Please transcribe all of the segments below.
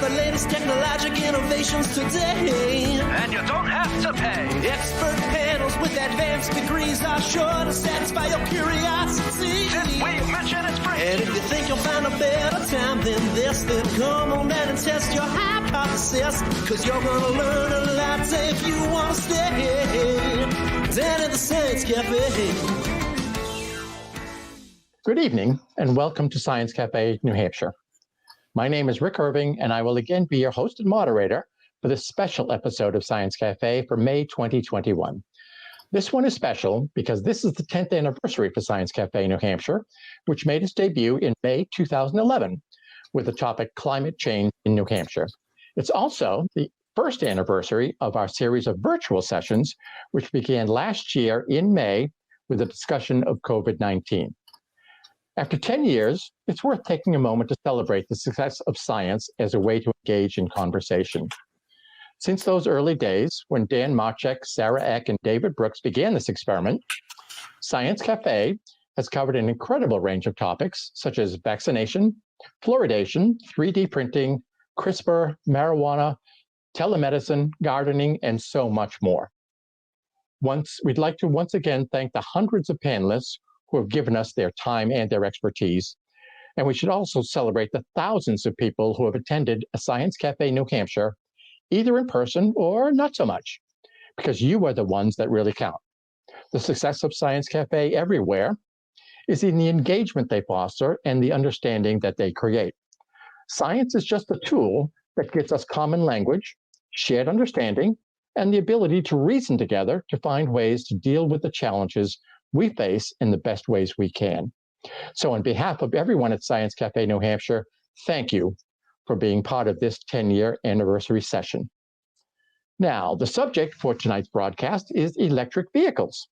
the latest technologic innovations today. And you don't have to pay. Expert panels with advanced degrees are sure to satisfy your curiosity. Since we've mentioned it's free. And if you think you'll find a better time than this, then come on down and test your hypothesis. Cause you're gonna learn a lot if you wanna stay down at the Science Cafe. Good evening, and welcome to Science Cafe, New Hampshire. My name is Rick Irving, and I will again be your host and moderator for this special episode of Science Cafe for May 2021. This one is special because this is the 10th anniversary for Science Cafe, New Hampshire, which made its debut in May 2011 with the topic Climate Change in New Hampshire. It's also the first anniversary of our series of virtual sessions, which began last year in May with a discussion of COVID-19. After 10 years, it's worth taking a moment to celebrate the success of science as a way to engage in conversation. Since those early days, when Dan Marchek, Sarah Eck, and David Brooks began this experiment, Science Cafe has covered an incredible range of topics such as vaccination, fluoridation, 3D printing, CRISPR, marijuana, telemedicine, gardening, and so much more. We'd like to once again thank the hundreds of panelists who have given us their time and their expertise. And we should also celebrate the thousands of people who have attended a Science Cafe New Hampshire, either in person or not so much, because you are the ones that really count. The success of Science Cafe everywhere is in the engagement they foster and the understanding that they create. Science is just a tool that gets us common language, shared understanding, and the ability to reason together to find ways to deal with the challenges we face in the best ways we can. So on behalf of everyone at Science Cafe New Hampshire, thank you for being part of this 10-year anniversary session. Now, the subject for tonight's broadcast is electric vehicles.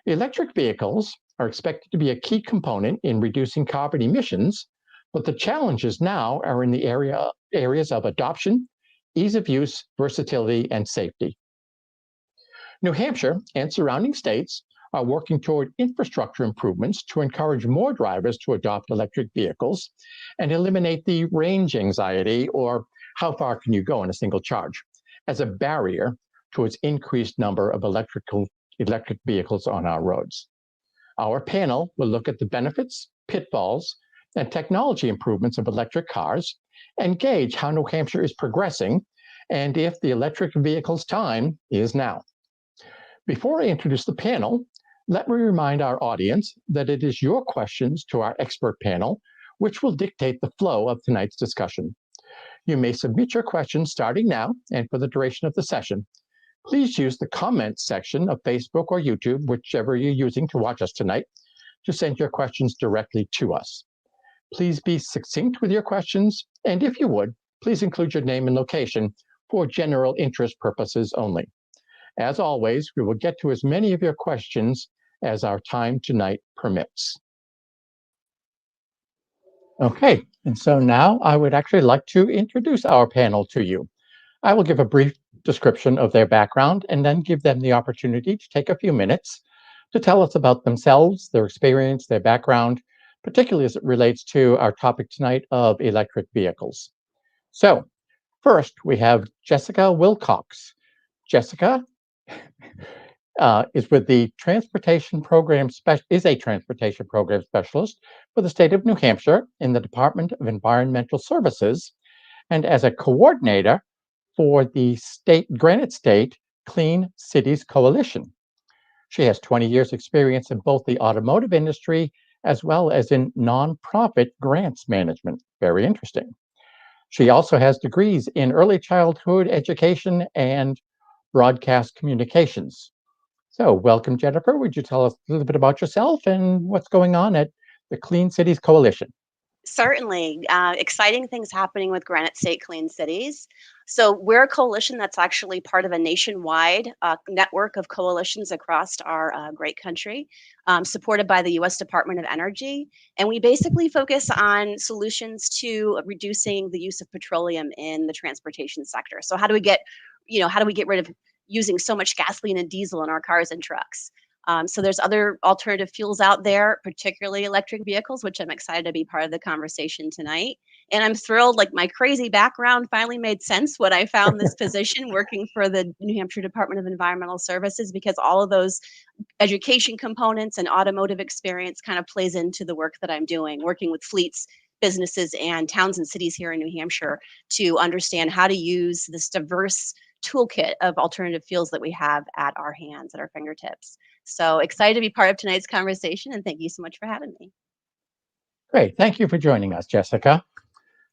Electric vehicles are expected to be a key component in reducing carbon emissions, but the challenges now are in the areas of adoption, ease of use, versatility, and safety. New Hampshire and surrounding states are working toward infrastructure improvements to encourage more drivers to adopt electric vehicles and eliminate the range anxiety, or how far can you go in a single charge, as a barrier towards increased number of electric vehicles on our roads. Our panel will look at the benefits, pitfalls, and technology improvements of electric cars and gauge how New Hampshire is progressing and if the electric vehicle's time is now. Before I introduce the panel, let me remind our audience that it is your questions to our expert panel which will dictate the flow of tonight's discussion. You may submit your questions starting now and for the duration of the session. Please use the comments section of Facebook or YouTube, whichever you're using to watch us tonight, to send your questions directly to us. Please be succinct with your questions, and if you would, please include your name and location for general interest purposes only. As always, we will get to as many of your questions as our time tonight permits. Okay, and so now I would actually like to introduce our panel to you. I will give a brief description of their background and then give them the opportunity to take a few minutes to tell us about themselves, their experience, their background, particularly as it relates to our topic tonight of electric vehicles. So first, we have Jessica Wilcox. Jessica is with the transportation program specialist for the state of New Hampshire in the Department of Environmental Services, and as a coordinator for the Granite State Clean Cities Coalition. She has 20 years experience in both the automotive industry as well as in nonprofit grants management. Very interesting. She also has degrees in early childhood education and broadcast communications. So welcome, Jennifer. Would you tell us a little bit about yourself and what's going on at the Clean Cities Coalition? Certainly. Exciting things happening with Granite State Clean Cities. So we're a coalition that's actually part of a nationwide network of coalitions across our great country, supported by the U.S. Department of Energy. And we basically focus on solutions to reducing the use of petroleum in the transportation sector. So how do we get rid of using so much gasoline and diesel in our cars and trucks? So there's other alternative fuels out there, particularly electric vehicles, which I'm excited to be part of the conversation tonight. And I'm thrilled, like my crazy background finally made sense when I found this position working for the New Hampshire Department of Environmental Services, because all of those education components and automotive experience kind of plays into the work that I'm doing, working with fleets, businesses, and towns and cities here in New Hampshire to understand how to use this diverse toolkit of alternative fuels that we have at our hands, at our fingertips. So excited to be part of tonight's conversation, and thank you so much for having me. Great. Thank you for joining us, Jessica.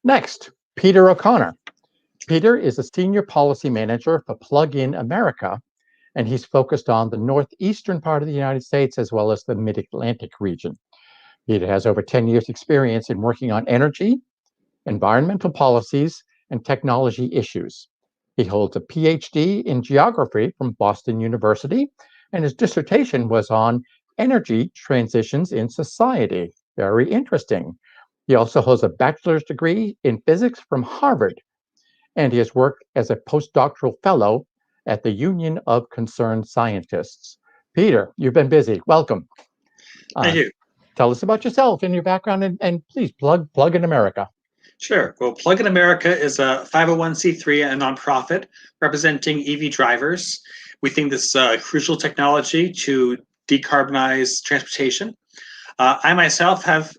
Next, Peter O'Connor. Peter is a senior policy manager for Plug In America, and he's focused on the northeastern part of the United States as well as the mid-Atlantic region. Peter has over 10 years experience in working on energy, environmental policies, and technology issues. He holds a PhD in geography from Boston University, and his dissertation was on energy transitions in society. Very interesting. He also holds a bachelor's degree in physics from Harvard, and he has worked as a postdoctoral fellow at the Union of Concerned Scientists. Peter, you've been busy. Welcome. Thank you. Tell us about yourself and your background, and please plug in America. Sure. Well, Plug in America is a 501c3, a nonprofit representing EV drivers. We think this is a crucial technology to decarbonize transportation. I myself have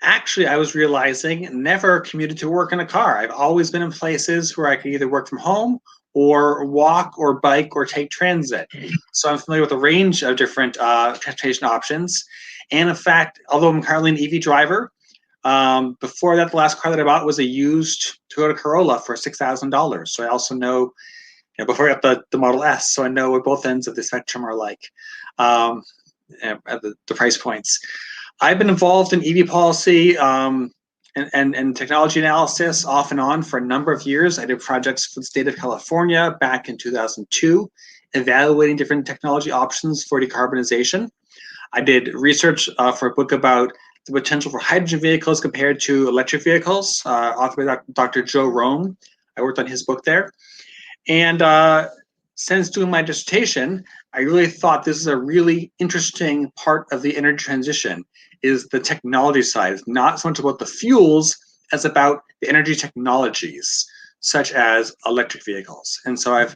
actually, I was realizing, never commuted to work in a car. I've always been in places where I could either work from home or walk or bike or take transit. So I'm familiar with a range of different transportation options. And in fact, although I'm currently an EV driver, before that, the last car that I bought was a used Toyota Corolla for $6,000. So I also know, before I got the Model S, so I know what both ends of the spectrum are like, at the price points. I've been involved in EV policy and technology analysis off and on for a number of years. I did projects for the state of California back in 2002, evaluating different technology options for decarbonization. I did research for a book about the potential for hydrogen vehicles compared to electric vehicles, authored by Dr. Joe Rome. I worked on his book there. And since doing my dissertation, I really thought this is a really interesting part of the energy transition, is the technology side. It's not so much about the fuels as about the energy technologies, such as electric vehicles. And so I've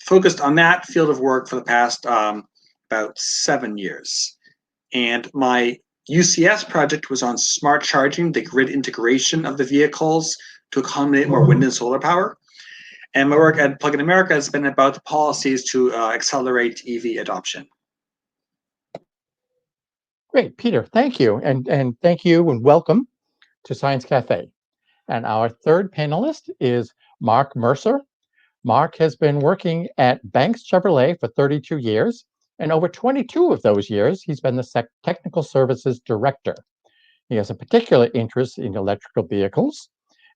focused on that field of work for the past about 7 years. And my UCS project was on smart charging, the grid integration of the vehicles to accommodate more wind and solar power. And my work at Plug in America has been about the policies to accelerate EV adoption. Great, Peter, thank you. And thank you and welcome to Science Cafe. And our third panelist is Mark Mercer. Mark has been working at Banks Chevrolet for 32 years, and over 22 of those years, he's been the Technical Services Director. He has a particular interest in electrical vehicles,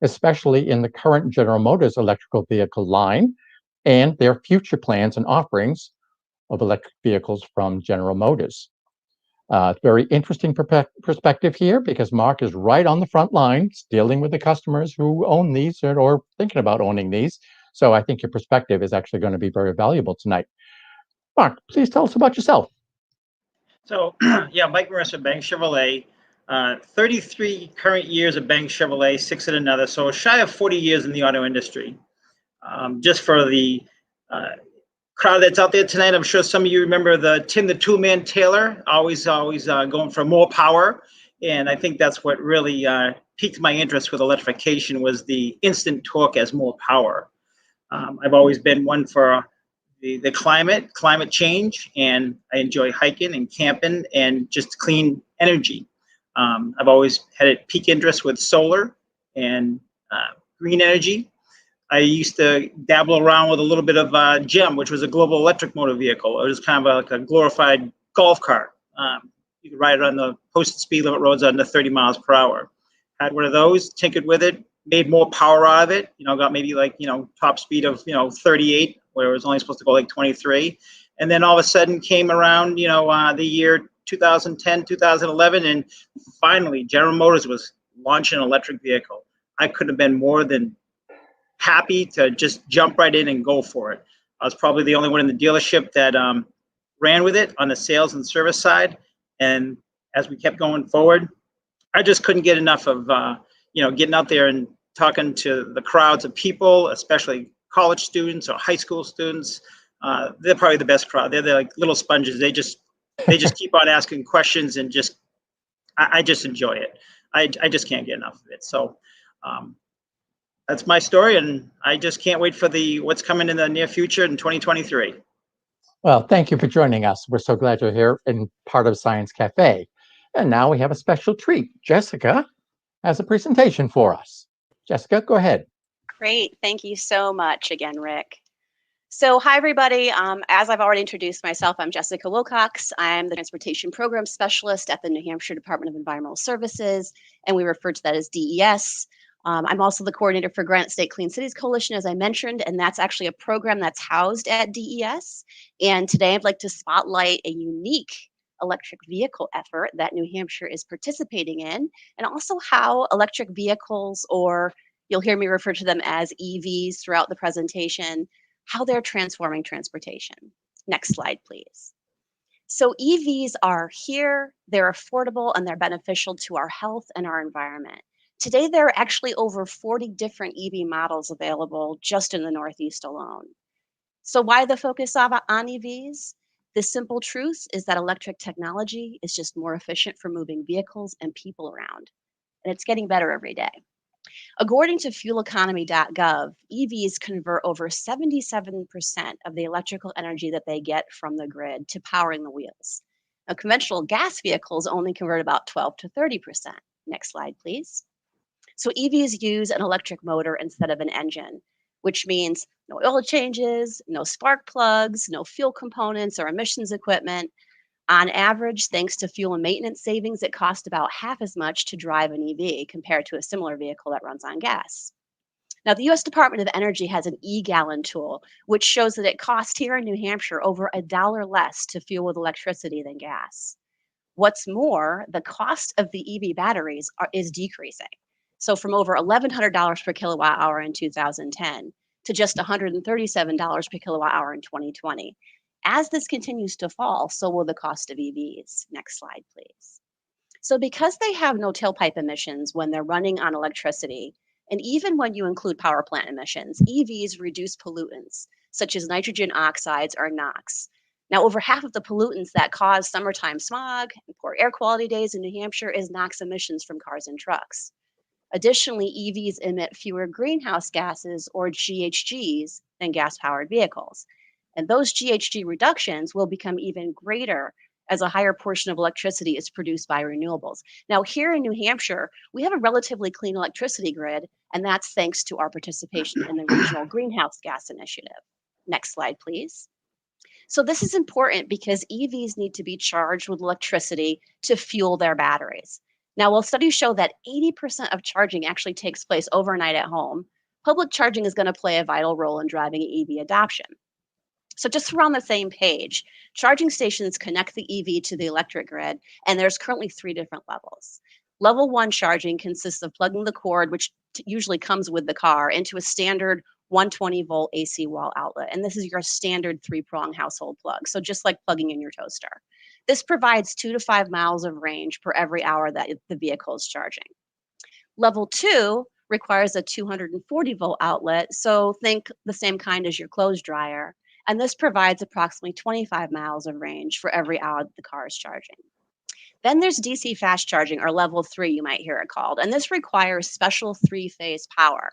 especially in the current General Motors electrical vehicle line and their future plans and offerings of electric vehicles from General Motors. Very interesting perspective here, because Mark is right on the front lines dealing with the customers who own these or thinking about owning these. So I think your perspective is actually going to be very valuable tonight. Mark, please tell us about yourself. So, yeah, Mike Mercer, Banks Chevrolet. 33 current years at Banks Chevrolet, 6 at another. So shy of 40 years in the auto industry. Just for the crowd that's out there tonight, I'm sure some of you remember the Tim the Toolman Taylor, always going for more power. And I think that's what really piqued my interest with electrification, was the instant torque as more power. I've always been one for the climate change, and I enjoy hiking and camping and just clean energy. I've always had a peak interest with solar and green energy. I used to dabble around with a little bit of GEM, which was a global electric motor vehicle. It was kind of like a glorified golf cart. You could ride it on the posted speed limit roads under 30 miles per hour. Had one of those, tinkered with it, made more power out of it. Got maybe like, top speed of, 38, where it was only supposed to go like 23. And then all of a sudden came around, the year 2010, 2011, and finally General Motors was launching an electric vehicle. I couldn't have been more than happy to just jump right in and go for it. I was probably the only one in the dealership that ran with it on the sales and service side. And as we kept going forward, I just couldn't get enough of, getting out there and talking to the crowds of people, especially college students or high school students. They're probably the best crowd. They're like little sponges. They just keep on asking questions, and I just enjoy it. I just can't get enough of it. So that's my story, and I just can't wait for what's coming in the near future in 2023. Well, thank you for joining us. We're so glad you're here and part of Science Cafe. And now we have a special treat. Jessica has a presentation for us. Jessica, go ahead. Great. Thank you so much again, Rick. So hi, everybody. As I've already introduced myself, I'm Jessica Wilcox. I'm the Transportation Program Specialist at the New Hampshire Department of Environmental Services, and we refer to that as DES. I'm also the coordinator for Granite State Clean Cities Coalition, as I mentioned, and that's actually a program that's housed at DES. And today I'd like to spotlight a unique electric vehicle effort that New Hampshire is participating in, and also how electric vehicles, or you'll hear me refer to them as EVs throughout the presentation, how they're transforming transportation. Next slide, please. So EVs are here, they're affordable, and they're beneficial to our health and our environment. Today, there are actually over 40 different EV models available just in the Northeast alone. So why the focus on EVs? The simple truth is that electric technology is just more efficient for moving vehicles and people around, and it's getting better every day. According to fueleconomy.gov, EVs convert over 77% of the electrical energy that they get from the grid to powering the wheels. Now, conventional gas vehicles only convert about 12 to 30%. Next slide, please. So EVs use an electric motor instead of an engine, which means no oil changes, no spark plugs, no fuel components or emissions equipment. On average, thanks to fuel and maintenance savings, it costs about half as much to drive an EV compared to a similar vehicle that runs on gas. Now, the U.S. Department of Energy has an e-gallon tool, which shows that it costs here in New Hampshire over $1 less to fuel with electricity than gas. What's more, the cost of the EV batteries is decreasing. So from over $1,100 per kilowatt hour in 2010 to just $137 per kilowatt hour in 2020. As this continues to fall, so will the cost of EVs. Next slide, please. So because they have no tailpipe emissions when they're running on electricity, and even when you include power plant emissions, EVs reduce pollutants such as nitrogen oxides or NOx. Now, over half of the pollutants that cause summertime smog and poor air quality days in New Hampshire is NOx emissions from cars and trucks. Additionally, EVs emit fewer greenhouse gases, or GHGs, than gas-powered vehicles. And those GHG reductions will become even greater as a higher portion of electricity is produced by renewables. Now, here in New Hampshire, we have a relatively clean electricity grid, and that's thanks to our participation in the Regional Greenhouse Gas Initiative. Next slide, please. So this is important because EVs need to be charged with electricity to fuel their batteries. Now, while studies show that 80% of charging actually takes place overnight at home, public charging is going to play a vital role in driving EV adoption. So just so we're on the same page, charging stations connect the EV to the electric grid, and there's currently 3 different levels. Level 1 charging consists of plugging the cord, which usually comes with the car, into a standard 120-volt AC wall outlet. And this is your standard 3-prong household plug, so just like plugging in your toaster. This provides 2 to 5 miles of range per every hour that the vehicle is charging. Level 2 requires a 240-volt outlet, so think the same kind as your clothes dryer. And this provides approximately 25 miles of range for every hour that the car is charging. Then there's DC fast charging, or level 3, you might hear it called. And this requires special 3-phase power,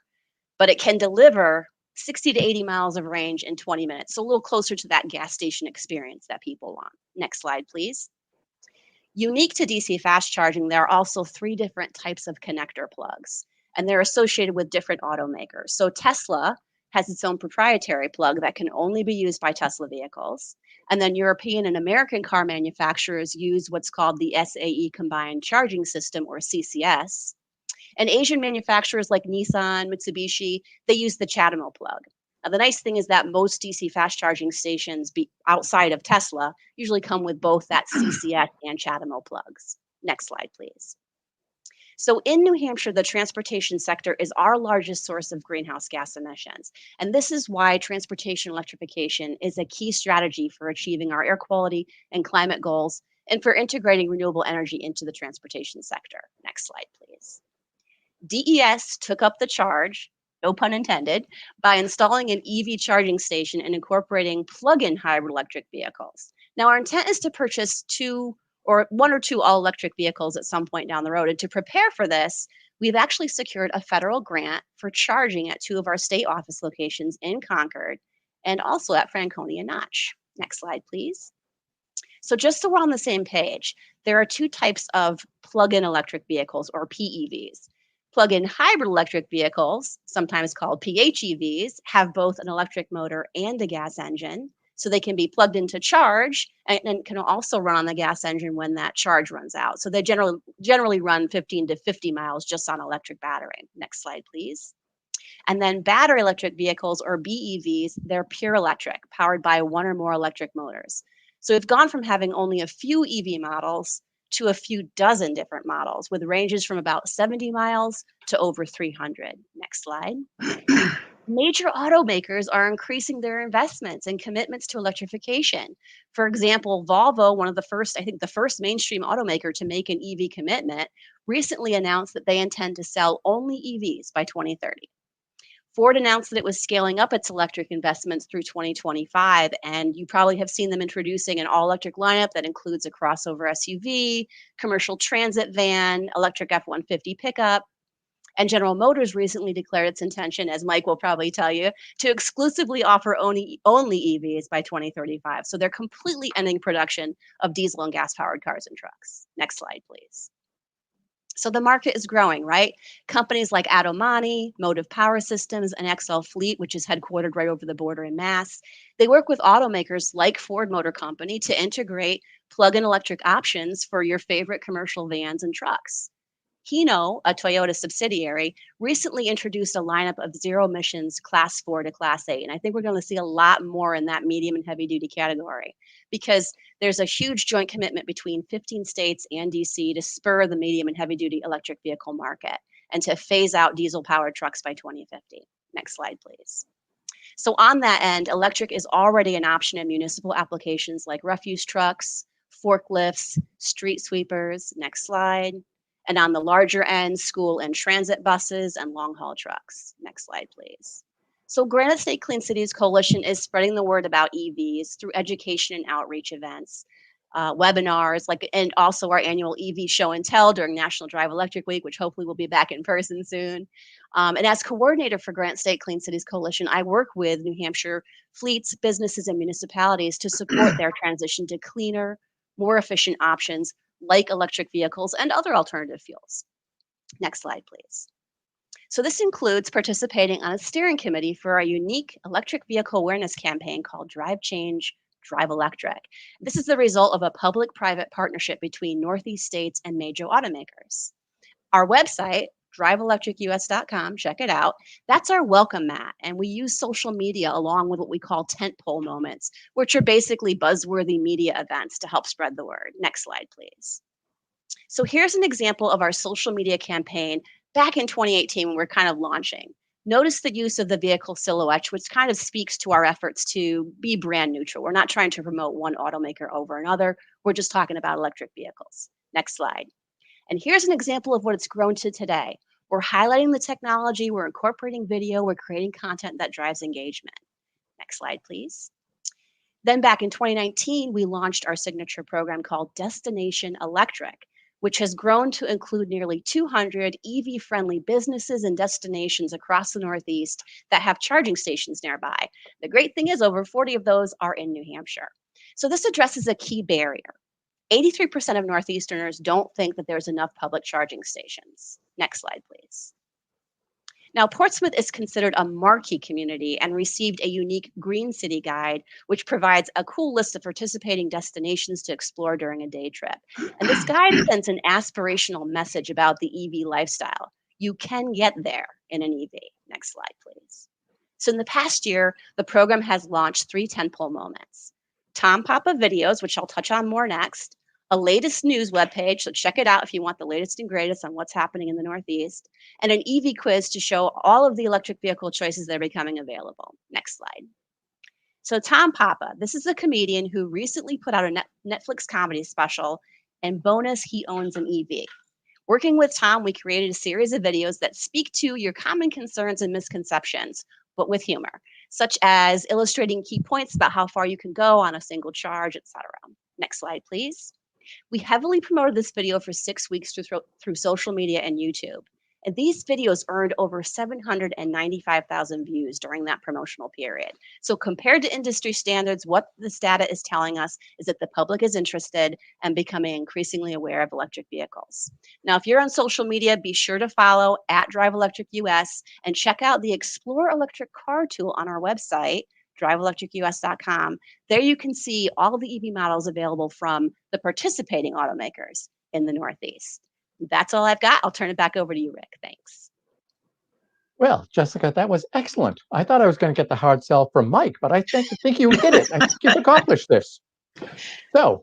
but it can deliver 60 to 80 miles of range in 20 minutes. So a little closer to that gas station experience that people want. Next slide, please. Unique to DC fast charging, there are also 3 different types of connector plugs, and they're associated with different automakers. So Tesla has its own proprietary plug that can only be used by Tesla vehicles. And then European and American car manufacturers use what's called the SAE Combined Charging System, or CCS. And Asian manufacturers like Nissan, Mitsubishi, they use the CHAdeMO plug. Now, the nice thing is that most DC fast charging stations outside of Tesla usually come with both that CCS and CHAdeMO plugs. Next slide, please. So in New Hampshire, the transportation sector is our largest source of greenhouse gas emissions. And this is why transportation electrification is a key strategy for achieving our air quality and climate goals, and for integrating renewable energy into the transportation sector. Next slide, please. DES took up the charge, no pun intended, by installing an EV charging station and incorporating plug-in hybrid electric vehicles. Now, our intent is to purchase one or two all-electric vehicles at some point down the road. And to prepare for this, we've actually secured a federal grant for charging at 2 of our state office locations in Concord and also at Franconia Notch. Next slide, please. So just so we're on the same page, there are 2 types of plug-in electric vehicles, or PEVs. Plug-in hybrid electric vehicles, sometimes called PHEVs, have both an electric motor and a gas engine. So they can be plugged into charge and can also run on the gas engine when that charge runs out. So they generally run 15 to 50 miles just on electric battery. Next slide, please. And then battery electric vehicles, or BEVs, they're pure electric, powered by 1 or more electric motors. So we've gone from having only a few EV models to a few dozen different models, with ranges from about 70 miles to over 300. Next slide. Major automakers are increasing their investments and commitments to electrification. For example, Volvo, one of the first, I think the first mainstream automaker to make an EV commitment, recently announced that they intend to sell only EVs by 2030. Ford announced that it was scaling up its electric investments through 2025, and you probably have seen them introducing an all-electric lineup that includes a crossover SUV, commercial transit van, electric F-150 pickup. And General Motors recently declared its intention, as Mike will probably tell you, to exclusively offer only EVs by 2035. So they're completely ending production of diesel and gas-powered cars and trucks. Next slide, please. So the market is growing, right? Companies like Adomani, Motive Power Systems, and XL Fleet, which is headquartered right over the border in Mass, they work with automakers like Ford Motor Company to integrate plug-in electric options for your favorite commercial vans and trucks. Hino, a Toyota subsidiary, recently introduced a lineup of zero emissions Class 4 to Class 8. And I think we're going to see a lot more in that medium and heavy duty category, because there's a huge joint commitment between 15 states and DC to spur the medium and heavy duty electric vehicle market and to phase out diesel powered trucks by 2050. Next slide, please. So on that end, electric is already an option in municipal applications like refuse trucks, forklifts, street sweepers. Next slide. And on the larger end, school and transit buses and long-haul trucks. Next slide, please. So Granite State Clean Cities Coalition is spreading the word about EVs through education and outreach events, webinars, and also our annual EV show and tell during National Drive Electric Week, which hopefully will be back in person soon. And as coordinator for Granite State Clean Cities Coalition, I work with New Hampshire fleets, businesses, and municipalities to support their transition to cleaner, more efficient options like electric vehicles and other alternative fuels. Next slide, please. So this includes participating on a steering committee for our unique electric vehicle awareness campaign called Drive Change, Drive Electric. This is the result of a public-private partnership between Northeast states and major automakers. Our website, driveelectricus.com, check it out. That's our welcome mat, and we use social media along with what we call tentpole moments, which are basically buzzworthy media events to help spread the word. Next slide, please. So here's an example of our social media campaign back in 2018 when we're kind of launching. Notice the use of the vehicle silhouette, which kind of speaks to our efforts to be brand neutral. We're not trying to promote one automaker over another. We're just talking about electric vehicles. Next slide. And here's an example of what it's grown to today. We're highlighting the technology, we're incorporating video, we're creating content that drives engagement. Next slide, please. Then back in 2019, we launched our signature program called Destination Electric, which has grown to include nearly 200 EV-friendly businesses and destinations across the Northeast that have charging stations nearby. The great thing is over 40 of those are in New Hampshire. So this addresses a key barrier. 83% of Northeasterners don't think that there's enough public charging stations. Next slide, please. Now, Portsmouth is considered a marquee community and received a unique Green City Guide, which provides a cool list of participating destinations to explore during a day trip. And this guide sends an aspirational message about the EV lifestyle. You can get there in an EV. Next slide, please. So in the past year, the program has launched 3 tentpole moments. Tom Papa videos, which I'll touch on more next, a latest news webpage, so check it out if you want the latest and greatest on what's happening in the Northeast, and an EV quiz to show all of the electric vehicle choices that are becoming available. Next slide. So Tom Papa, this is a comedian who recently put out a Netflix comedy special, and bonus, he owns an EV. Working with Tom, we created a series of videos that speak to your common concerns and misconceptions, but with humor, such as illustrating key points about how far you can go on a single charge, etc. Next slide, please. We heavily promoted this video for 6 weeks through social media and YouTube. And these videos earned over 795,000 views during that promotional period. So compared to industry standards, what this data is telling us is that the public is interested and becoming increasingly aware of electric vehicles. Now, if you're on social media, be sure to follow @DriveElectricUS and check out the Explore Electric Car tool on our website, driveelectricus.com. There you can see all the EV models available from the participating automakers in the Northeast. That's all I've got. I'll turn it back over to you, Rick. Thanks. Well, Jessica, that was excellent. I thought I was going to get the hard sell from Mike, but I think you hit it. I think you've accomplished this. So,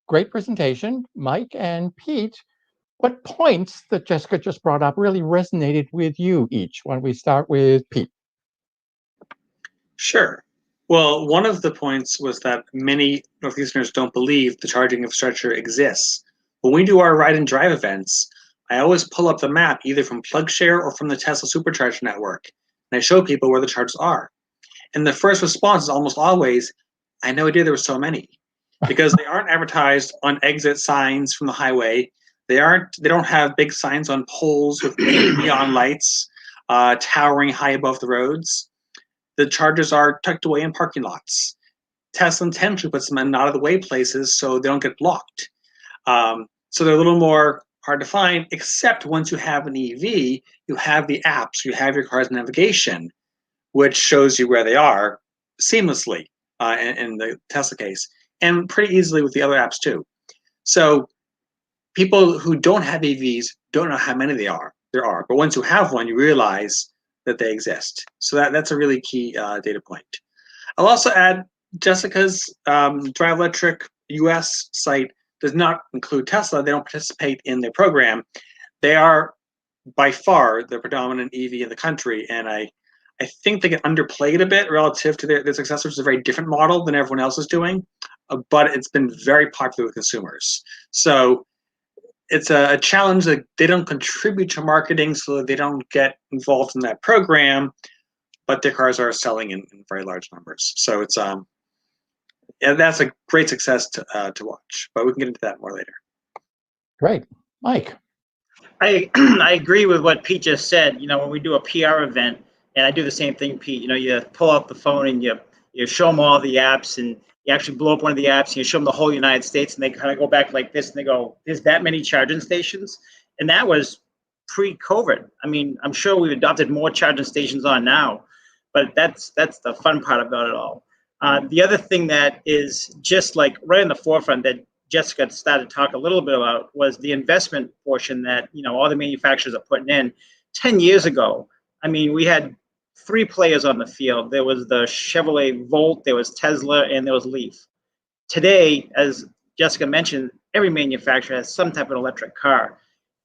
great presentation, Mike and Pete. What points that Jessica just brought up really resonated with you each? Why don't we start with Pete? Sure. Well, one of the points was that many Northeasterners don't believe the charging infrastructure exists. When we do our ride and drive events, I always pull up the map either from PlugShare or from the Tesla Supercharge network, and I show people where the charges are. And the first response is almost always, I had no idea there were so many, because they aren't advertised on exit signs from the highway. They don't have big signs on poles with neon lights towering high above the roads. The chargers are tucked away in parking lots. Tesla intentionally puts them in out of the way places so they don't get blocked. So they're a little more hard to find, except once you have an EV, you have the apps, you have your car's navigation, which shows you where they are seamlessly in the Tesla case, and pretty easily with the other apps too. So people who don't have EVs don't know how many there are, but once you have one, you realize that they exist. So that's a really key data point. I'll also add Jessica's Drive Electric US site does not include Tesla. They don't participate in their program. They are by far the predominant EV in the country, and I think they get underplayed a bit relative to their success, which is a very different model than everyone else is doing, but it's been very popular with consumers. So it's a challenge that they don't contribute to marketing, so they don't get involved in that program, but their cars are selling in very large numbers. So it's yeah, that's a great success to watch, but we can get into that more later. Great. Mike? I agree with what Pete just said. You know, when we do a PR event, and I do the same thing, Pete, you know, you pull out the phone and you show them all the apps, and you actually blow up one of the apps and you show them the whole United States, and they kind of go back like this and they go, there's that many charging stations? And that was pre-COVID. I mean, I'm sure we've adopted more charging stations on now, but that's the fun part about it all. The other thing that is just like right in the forefront that Jessica started to talk a little bit about was the investment portion that, you know, all the manufacturers are putting in. 10 years ago, I mean, we had 3 players on the field. There was the Chevrolet Volt, there was Tesla, and there was Leaf. Today, as Jessica mentioned, every manufacturer has some type of electric car.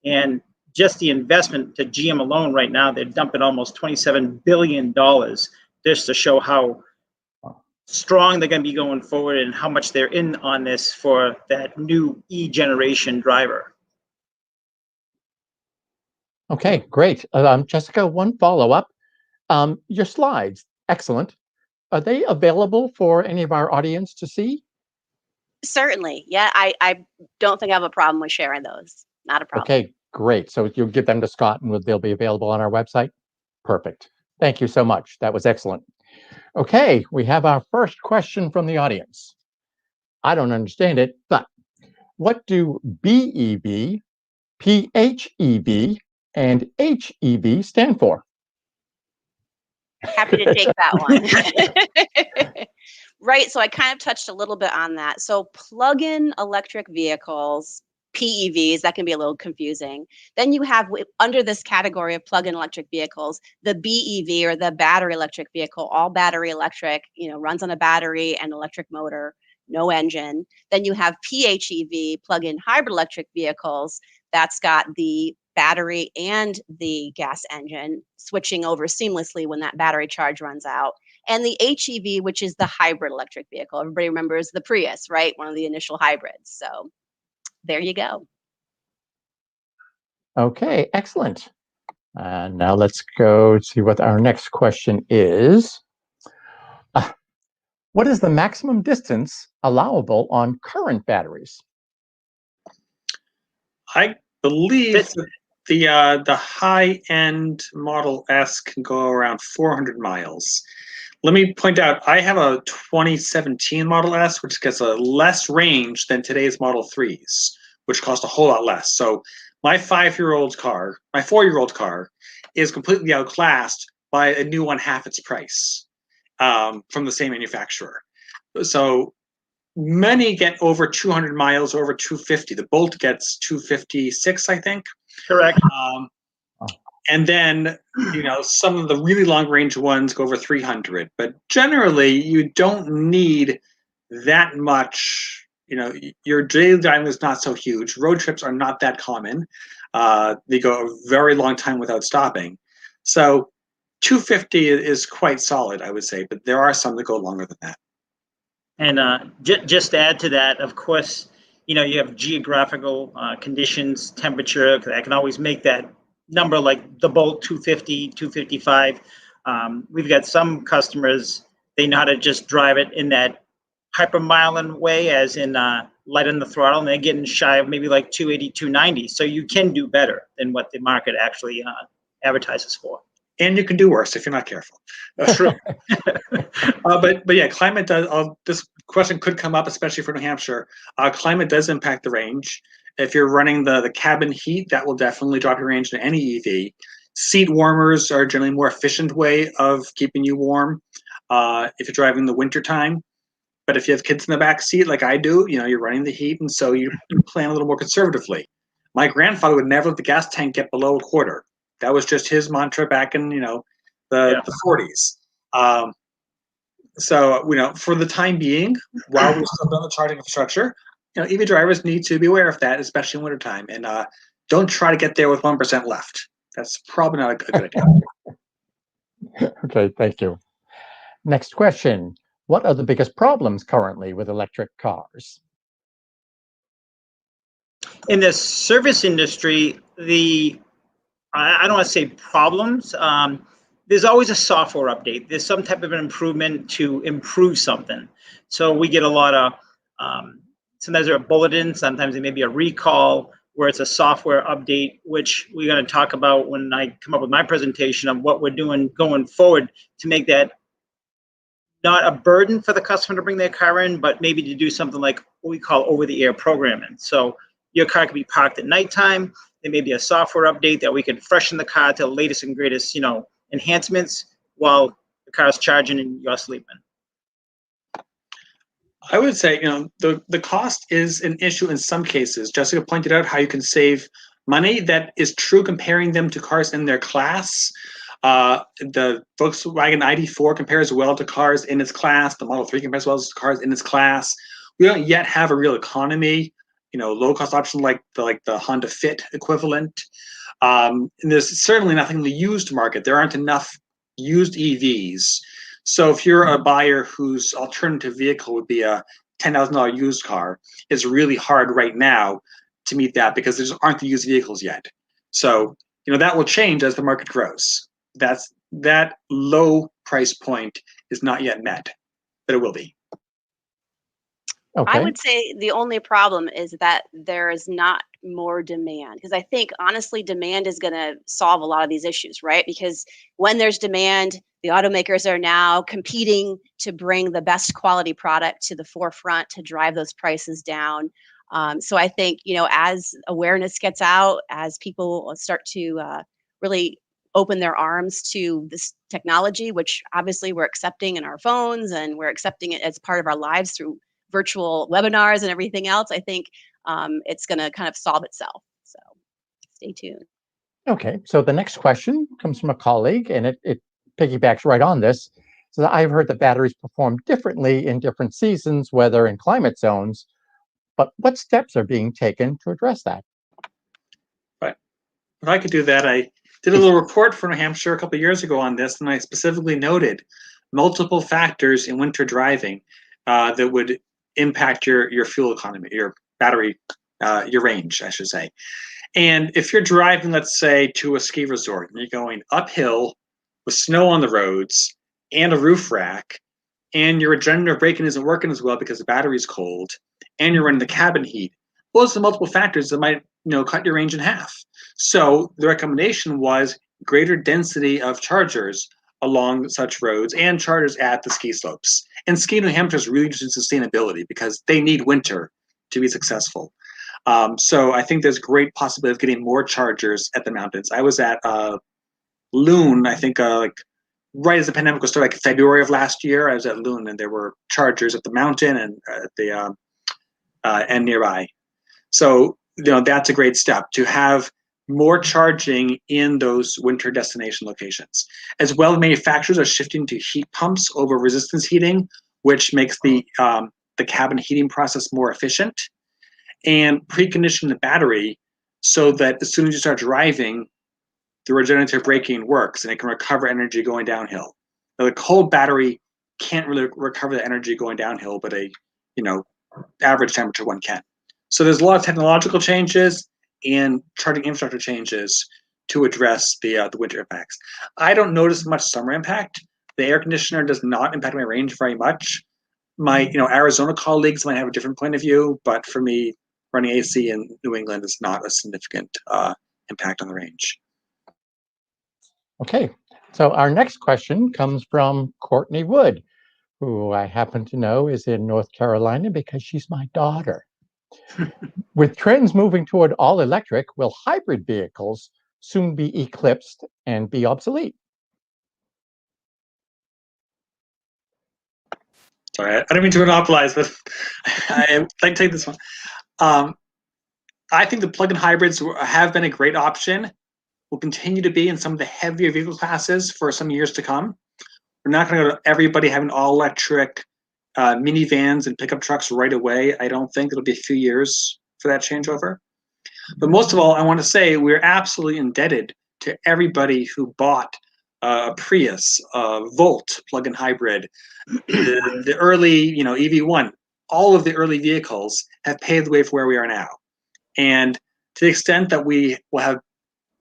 And just the investment to GM alone right now, they're dumping almost $27 billion just to show how strong they're going to be going forward and how much they're in on this for that new E-generation driver. Okay, great. Jessica, one follow-up. Your slides, excellent. Are they available for any of our audience to see? Certainly. Yeah, I don't think I have a problem with sharing those. Not a problem. Okay, great. So you'll give them to Scott and they'll be available on our website? Perfect. Thank you so much. That was excellent. Okay, we have our first question from the audience. I don't understand it, but what do BEV, PHEV, and HEV stand for? Happy to take that one. Right, so I kind of touched a little bit on that. So plug-in electric vehicles, PEVs, that can be a little confusing. Then you have under this category of plug-in electric vehicles, the BEV or the battery electric vehicle, all battery electric, you know, runs on a battery and electric motor, no engine. Then you have PHEV, plug-in hybrid electric vehicles, that's got the battery and the gas engine switching over seamlessly when that battery charge runs out. And the HEV, which is the hybrid electric vehicle. Everybody remembers the Prius, right? One of the initial hybrids. So there you go. Okay, excellent. And now let's go see what our next question is. What is the maximum distance allowable on current batteries? I believe that the high-end Model S can go around 400 miles. Let me point out, I have a 2017 Model S, which gets a less range than today's Model 3s, which cost a whole lot less. So my 4-year-old car is completely outclassed by a new one half its price from the same manufacturer. So many get over 200 miles, over 250. The Bolt gets 256, I think. Correct. And then, some of the really long range ones go over 300. But generally, you don't need that much. Your daily driving is not so huge. Road trips are not that common. They go a very long time without stopping. So 250 is quite solid, I would say. But there are some that go longer than that. And just to add to that, of course, you have geographical conditions, temperature that can always make that number, like the Bolt 250, 255. We've got some customers, they know how to just drive it in that hypermiling way, as in light on the throttle, and they're getting shy of maybe like 280, 290. So you can do better than what the market actually advertises for. And you can do worse if you're not careful. True. But yeah, climate does. This question could come up, especially for New Hampshire. Climate does impact the range. If you're running the cabin heat, that will definitely drop your range to any EV. Seat warmers are generally a more efficient way of keeping you warm if you're driving in the winter time. But if you have kids in the back seat, like I do, you're running the heat, and so you plan a little more conservatively. My grandfather would never let the gas tank get below a quarter. That was just his mantra back in the 40s. So for the time being, while we still build the charging infrastructure, EV drivers need to be aware of that, especially in wintertime, and don't try to get there with 1% left. That's probably not a good idea. Okay, thank you. Next question. What are the biggest problems currently with electric cars? In the service industry, I don't want to say problems. There's always a software update. There's some type of an improvement to improve something. So we get a lot of, sometimes there are bulletins, sometimes it may be a recall where it's a software update, which we're going to talk about when I come up with my presentation of what we're doing going forward to make that not a burden for the customer to bring their car in, but maybe to do something like what we call over-the-air programming. So your car can be parked at nighttime. There may be a software update that we can freshen the car to the latest and greatest, enhancements while the car's charging and you're sleeping. I would say, the cost is an issue in some cases. Jessica pointed out how you can save money. That is true comparing them to cars in their class. The Volkswagen ID4 compares well to cars in its class. The Model 3 compares well to cars in its class. We don't yet have a real economy, low-cost option like the Honda Fit equivalent. And there's certainly nothing in the used market. There aren't enough used EVs. So if you're a buyer whose alternative vehicle would be a $10,000 used car, it's really hard right now to meet that because there just aren't the used vehicles yet. So that will change as the market grows. That low price point is not yet met, but it will be. Okay. I would say the only problem is that there is not more demand, because I think honestly demand is going to solve a lot of these issues, right? Because when there's demand, the automakers are now competing to bring the best quality product to the forefront to drive those prices down. So I think, as awareness gets out, as people start to really open their arms to this technology, which obviously we're accepting in our phones and we're accepting it as part of our lives through virtual webinars and everything else, I think it's going to kind of solve itself. So stay tuned. Okay, so the next question comes from a colleague, and it piggybacks right on this. So I've heard that batteries perform differently in different seasons, weather, and climate zones. But what steps are being taken to address that? Right. If I could do that, I did a little report for New Hampshire a couple of years ago on this, and I specifically noted multiple factors in winter driving that would impact your fuel economy, your battery, your range, I should say. And if you're driving, let's say, to a ski resort, and you're going uphill with snow on the roads and a roof rack, and your regenerative braking isn't working as well because the battery's cold, and you're running the cabin heat, those are multiple factors that might, cut your range in half. So the recommendation was greater density of chargers along such roads and chargers at the ski slopes. And Ski New Hampshire is really interested in sustainability because they need winter to be successful. So I think there's great possibility of getting more chargers at the mountains. I was at Loon, I think, right as the pandemic was started, like February of last year. I was at Loon, and there were chargers at the mountain and at the and nearby. So that's a great step to have more charging in those winter destination locations. As well, manufacturers are shifting to heat pumps over resistance heating, which makes the cabin heating process more efficient, and precondition the battery so that as soon as you start driving, the regenerative braking works and it can recover energy going downhill. Now, the cold battery can't really recover the energy going downhill, but a average temperature one can. So there's a lot of technological changes and charging infrastructure changes to address the winter impacts. I don't notice much summer impact. The air conditioner does not impact my range very much. My Arizona colleagues might have a different point of view, but for me, running AC in New England is not a significant impact on the range. Okay, so our next question comes from Courtney Wood, who I happen to know is in North Carolina because she's my daughter. With trends moving toward all electric, will hybrid vehicles soon be eclipsed and be obsolete? Sorry, I don't mean to monopolize, but I'd like to take this one. I think the plug-in hybrids have been a great option, will continue to be in some of the heavier vehicle classes for some years to come. We're not going to go to everybody having all-electric minivans and pickup trucks right away. I don't think it'll be a few years for that changeover. But most of all, I want to say we're absolutely indebted to everybody who bought a Prius, a Volt plug-in hybrid, the early, EV1. All of the early vehicles have paved the way for where we are now. And to the extent that we will have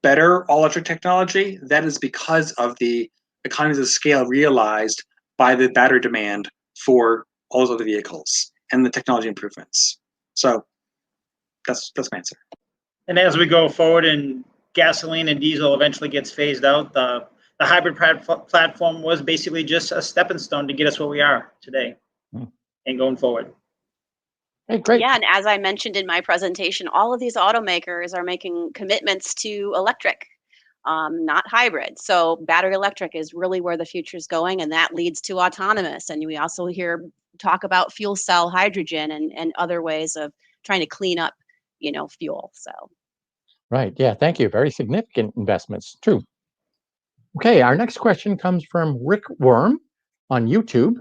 better all-electric technology, that is because of the economies of scale realized by the battery demand for all those other vehicles and the technology improvements. So that's my answer. And as we go forward and gasoline and diesel eventually gets phased out, the hybrid platform was basically just a stepping stone to get us where we are today and going forward. Hey, great. Yeah, and as I mentioned in my presentation, all of these automakers are making commitments to electric, not hybrid. So battery electric is really where the future is going, and that leads to autonomous. And we also hear talk about fuel cell hydrogen and other ways of trying to clean up, fuel. So. Right. Yeah. Thank you. Very significant investments. True. Okay. Our next question comes from Rick Worm on YouTube.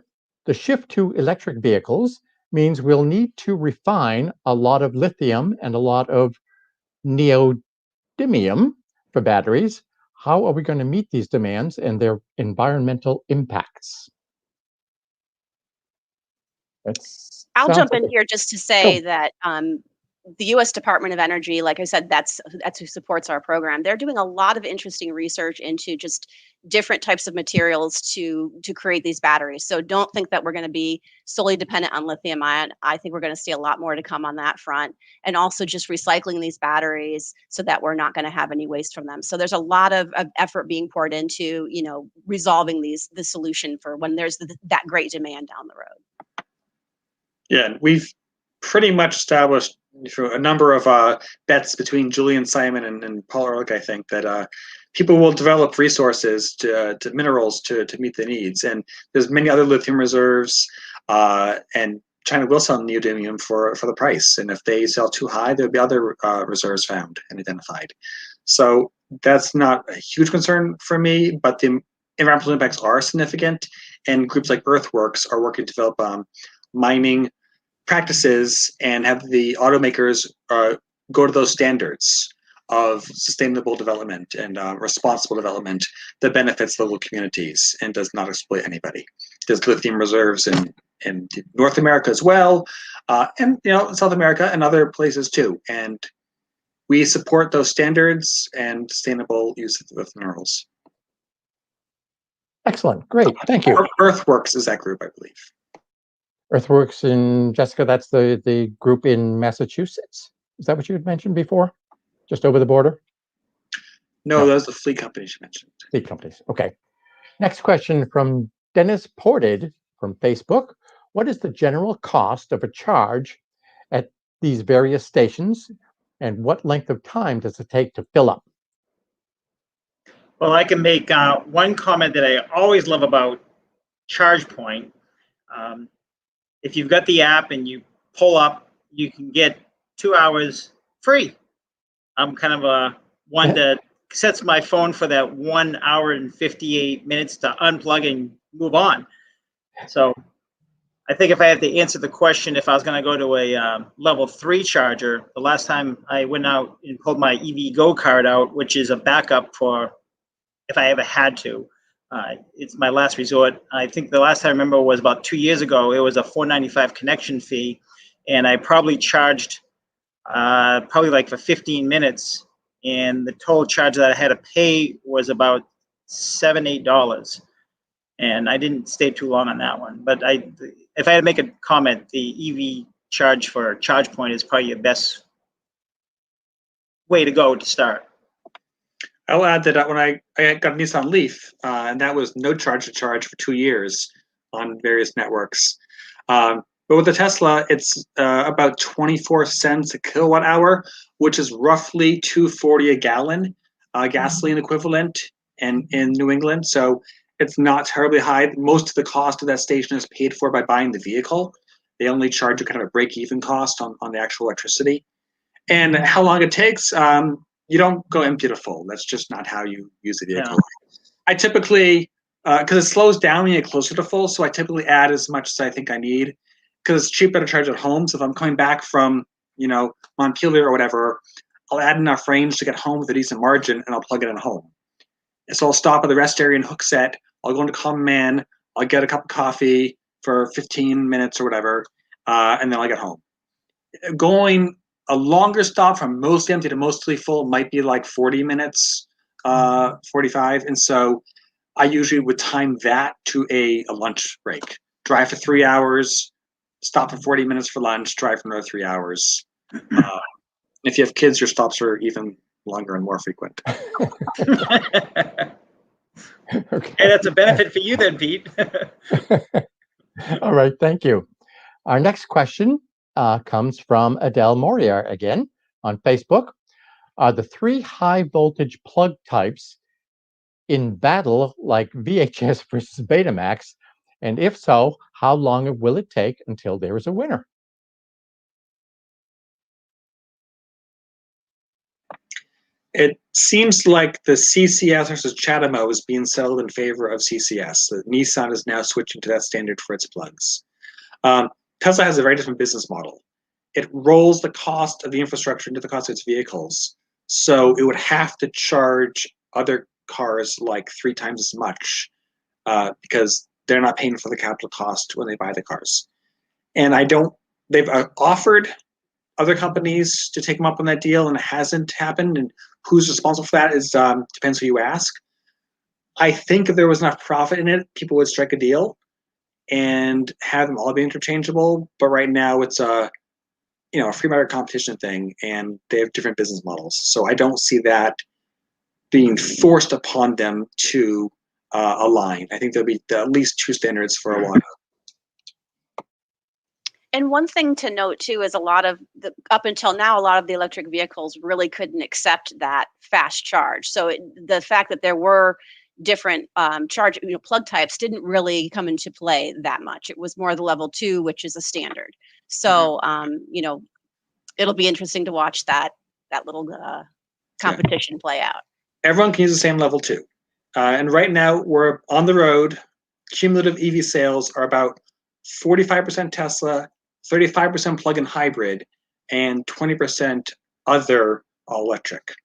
The shift to electric vehicles means we'll need to refine a lot of lithium and a lot of neodymium for batteries. How are we going to meet these demands and their environmental impacts? I'll jump in here just to say that the U.S. Department of Energy, like I said, that's who supports our program. They're doing a lot of interesting research into just different types of materials to create these batteries. So don't think that we're going to be solely dependent on lithium ion. I think we're going to see a lot more to come on that front, and also just recycling these batteries so that we're not going to have any waste from them. So there's a lot of effort being poured into, resolving the solution for when there's that great demand down the road. Yeah, we've pretty much established through a number of bets between Julian Simon and Paul Ehrlich, I think, that people will develop resources to minerals to meet the needs. And there's many other lithium reserves, and China will sell neodymium for the price. And if they sell too high, there'll be other reserves found and identified. So that's not a huge concern for me, but the environmental impacts are significant. And groups like Earthworks are working to develop mining practices and have the automakers go to those standards of sustainable development and responsible development that benefits local communities and does not exploit anybody. There's lithium reserves in North America as well, and South America and other places too. And we support those standards and sustainable use of minerals. Excellent. Great. Thank you. Earthworks is that group, I believe. Earthworks in Jessica, that's the group in Massachusetts. Is that what you had mentioned before? Just over the border? No, those are the fleet companies you mentioned. Fleet companies. Okay. Next question from Dennis Ported from Facebook. What is the general cost of a charge at these various stations, and what length of time does it take to fill up? Well, I can make one comment that I always love about ChargePoint. If you've got the app and you pull up, you can get 2 hours free. I'm kind of a one that sets my phone for that 1 hour and 58 minutes to unplug and move on. So I think if I had to answer the question, if I was going to go to a level 3 charger, the last time I went out and pulled my EV Go card out, which is a backup for if I ever had to. It's my last resort. I think the last time I remember was about 2 years ago. It was a $4.95 connection fee, and I probably charged probably like for 15 minutes, and the total charge that I had to pay was about $7-8, and I didn't stay too long on that one. But if I had to make a comment, the EV charge for ChargePoint is probably your best way to go to start. I'll add that when I got a Nissan Leaf, and that was no charge to charge for 2 years on various networks. But with the Tesla, it's about 24 cents a kilowatt hour, which is roughly $2.40 a gallon, gasoline equivalent, and in New England. So it's not terribly high. Most of the cost of that station is paid for by buying the vehicle. They only charge you kind of a break-even cost on the actual electricity. And how long it takes, you don't go empty to full. That's just not how you use the vehicle. Yeah. I typically, because it slows down when you get closer to full, so I typically add as much as I think I need, because it's cheaper to charge at home. So if I'm coming back from, Montpelier or whatever, I'll add enough range to get home with a decent margin, and I'll plug it in home. And so I'll stop at the rest area in Hooksett. I'll go into Common Man. I'll get a cup of coffee for 15 minutes or whatever, and then I'll get home. Going a longer stop from mostly empty to mostly full might be like 40 minutes, 45. And so I usually would time that to a lunch break. Drive for 3 hours, stop for 40 minutes for lunch, drive for another 3 hours. If you have kids, your stops are even longer and more frequent. Okay. Hey, that's a benefit for you then, Pete. All right, thank you. Our next question comes from Adele Morier again on Facebook. Are the 3 high voltage plug types in battle like VHS versus Betamax? And if so, how long will it take until there is a winner? It seems like the CCS versus CHAdeMO is being settled in favor of CCS. The Nissan is now switching to that standard for its plugs. Tesla has a very different business model. It rolls the cost of the infrastructure into the cost of its vehicles. So it would have to charge other cars like 3 times as much because they're not paying for the capital cost when they buy the cars. And they've offered other companies to take them up on that deal, and it hasn't happened. And who's responsible for that is depends who you ask. I think if there was enough profit in it, people would strike a deal and have them all be interchangeable. But right now it's a free market competition thing, and they have different business models. So I don't see that being forced upon them to align. I think there'll be at least 2 standards for a while. And one thing to note too is up until now, a lot of the electric vehicles really couldn't accept that fast charge. So the fact that there were different plug types didn't really come into play that much. It was more the level 2, which is a standard. So it'll be interesting to watch that little competition play out. Everyone can use the same level 2, and right now we're on the road. Cumulative EV sales are about 45% Tesla, 35% plug-in hybrid, and 20% other all-electric.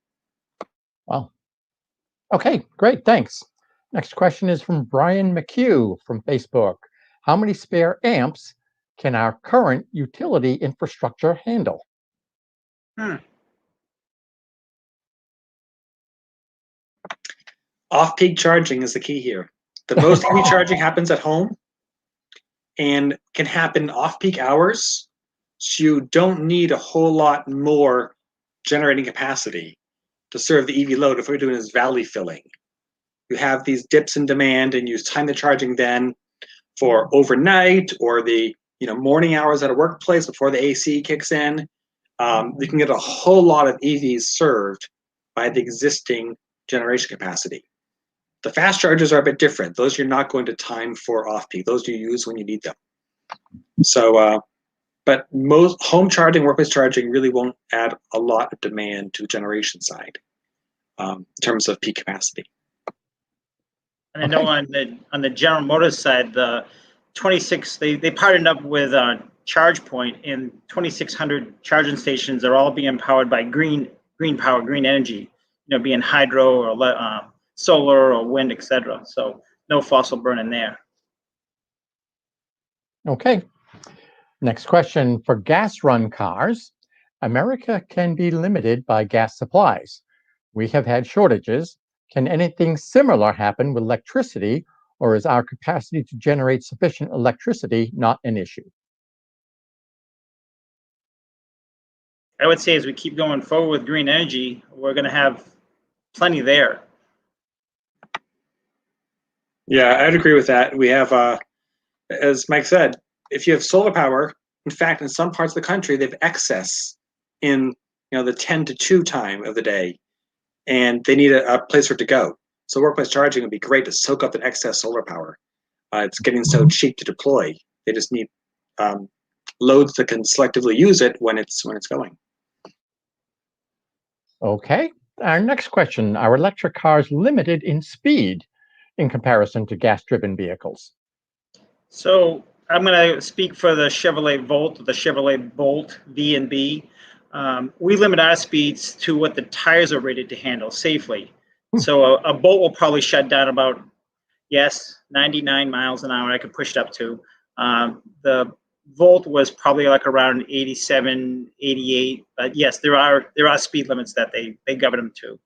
Wow. Okay, great, thanks. Next question is from Brian McHugh from Facebook. How many spare amps can our current utility infrastructure handle? Off-peak charging is the key here. The most EV charging happens at home and can happen off-peak hours. So you don't need a whole lot more generating capacity to serve the EV load if what you're doing is valley filling. You have these dips in demand and you time the charging then for overnight or the morning hours at a workplace before the AC kicks in. You can get a whole lot of EVs served by the existing generation capacity. The fast chargers are a bit different. Those you're not going to time for off-peak. Those you use when you need them. So, but most home charging, workplace charging really won't add a lot of demand to the generation side in terms of peak capacity. And I know on the General Motors side, the 26 they partnered up with ChargePoint, and 2,600 charging stations are all being powered by green power, green energy. Being hydro or solar or wind, etc. So no fossil burning there. Okay. Next question. For gas-run cars, America can be limited by gas supplies. We have had shortages. Can anything similar happen with electricity, or is our capacity to generate sufficient electricity not an issue? I would say as we keep going forward with green energy, we're going to have plenty there. Yeah, I'd agree with that. We have, as Mike said, if you have solar power, in fact, in some parts of the country, they have excess in the 10 to 2 time of the day, and they need a place for it to go. So workplace charging would be great to soak up that excess solar power. It's getting so cheap to deploy. They just need loads that can selectively use it when it's going. Okay. Our next question. Are electric cars limited in speed in comparison to gas-driven vehicles? So I'm going to speak for the Chevrolet Volt, the Chevrolet Bolt V and B. We limit our speeds to what the tires are rated to handle safely. So a Bolt will probably shut down about, 99 miles an hour. I could push it up to. The Volt was probably like around 87, 88. But yes, there are speed limits that they govern them to.